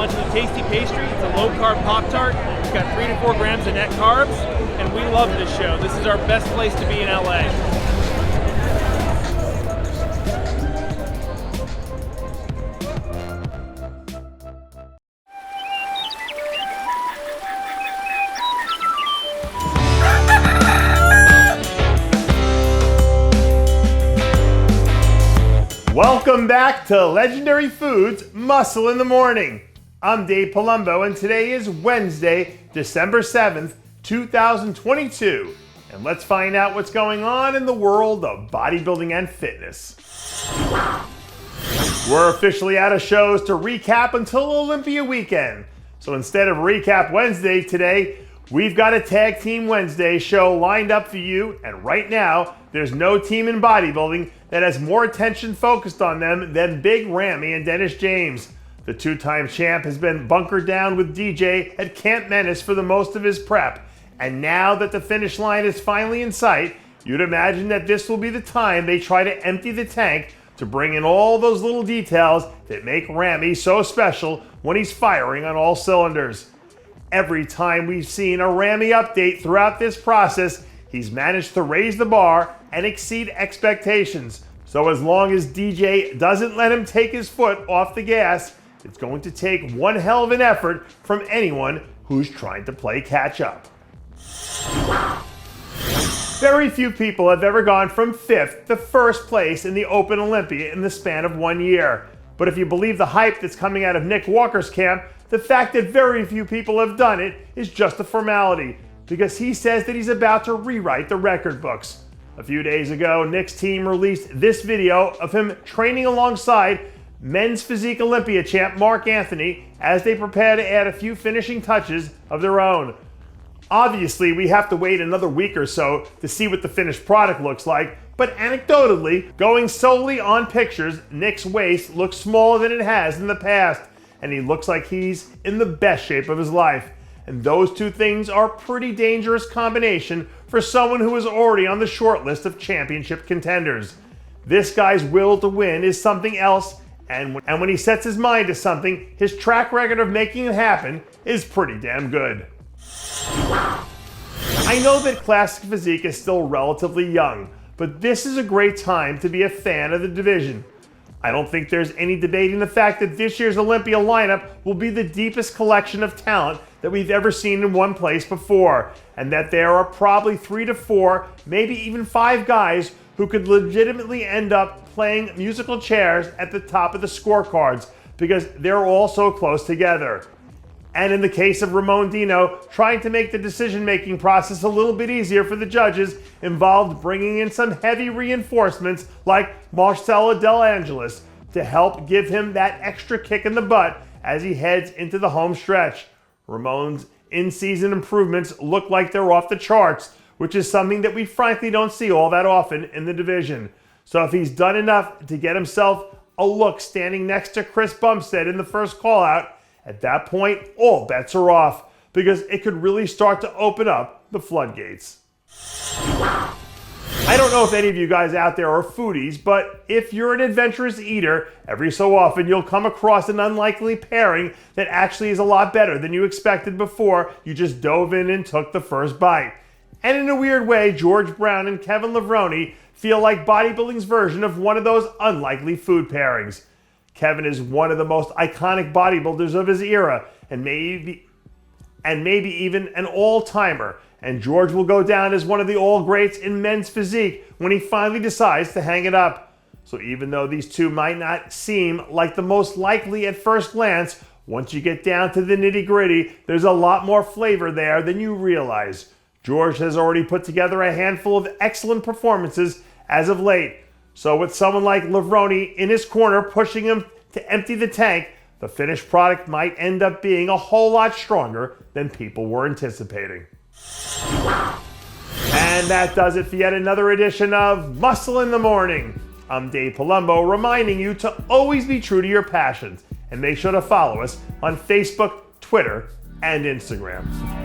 launching a tasty pastry. It's a low-carb Pop-Tart. It's got 3 to 4 grams of net carbs, and we love this show. This is our best place to be in LA. Welcome back to Legendary Foods Muscle in the Morning. I'm Dave Palumbo, and today is Wednesday, December 7th, 2022. And let's find out what's going on in the world of bodybuilding and fitness. We're officially out of shows to recap until Olympia weekend. So instead of Recap Wednesday today, we've got a Tag Team Wednesday show lined up for you. And right now, there's no team in bodybuilding that has more attention focused on them than Big Ramy and Dennis James. The two-time champ has been bunkered down with DJ at Camp Menace for the most of his prep. And now that the finish line is finally in sight, you'd imagine that this will be the time they try to empty the tank to bring in all those little details that make Ramy so special when he's firing on all cylinders. Every time we've seen a Ramy update throughout this process, he's managed to raise the bar and exceed expectations. So as long as DJ doesn't let him take his foot off the gas, it's going to take one hell of an effort from anyone who's trying to play catch up. Very few people have ever gone from 5th to 1st place in the Open Olympia in the span of 1 year. But if you believe the hype that's coming out of Nick Walker's camp, the fact that very few people have done it is just a formality, because he says that he's about to rewrite the record books. A few days ago, Nick's team released this video of him training alongside men's physique Olympia champ Mark Anthony as they prepare to add a few finishing touches of their own. Obviously, we have to wait another week or so to see what the finished product looks like, but anecdotally, going solely on pictures, Nick's waist looks smaller than it has in the past, and he looks like he's in the best shape of his life. And those two things are a pretty dangerous combination for someone who is already on the short list of championship contenders. This guy's will to win is something else, and when he sets his mind to something, his track record of making it happen is pretty damn good. I know that classic physique is still relatively young, but this is a great time to be a fan of the division. I don't think there's any debating the fact that this year's Olympia lineup will be the deepest collection of talent that we've ever seen in one place before, and that there are probably 3 to 4, maybe even 5 guys who could legitimately end up playing musical chairs at the top of the scorecards because they're all so close together. And in the case of Ramon Dino, trying to make the decision-making process a little bit easier for the judges involved bringing in some heavy reinforcements like Marcelo Del Angelis to help give him that extra kick in the butt as he heads into the home stretch. Ramon's in-season improvements look like they're off the charts, which is something that we frankly don't see all that often in the division. So if he's done enough to get himself a look standing next to Chris Bumstead in the first call-out, at that point, all bets are off, because it could really start to open up the floodgates. I don't know if any of you guys out there are foodies, but if you're an adventurous eater, every so often you'll come across an unlikely pairing that actually is a lot better than you expected before you just dove in and took the first bite. And in a weird way, George Brown and Kevin Levrone feel like bodybuilding's version of one of those unlikely food pairings. Kevin is one of the most iconic bodybuilders of his era, and maybe even an all-timer. And George will go down as one of the all-greats in men's physique when he finally decides to hang it up. So even though these two might not seem like the most likely at first glance, once you get down to the nitty-gritty, there's a lot more flavor there than you realize. George has already put together a handful of excellent performances as of late. So with someone like Levrone in his corner pushing him to empty the tank, the finished product might end up being a whole lot stronger than people were anticipating. And that does it for yet another edition of Muscle in the Morning. I'm Dave Palumbo, reminding you to always be true to your passions, and make sure to follow us on Facebook, Twitter, and Instagram.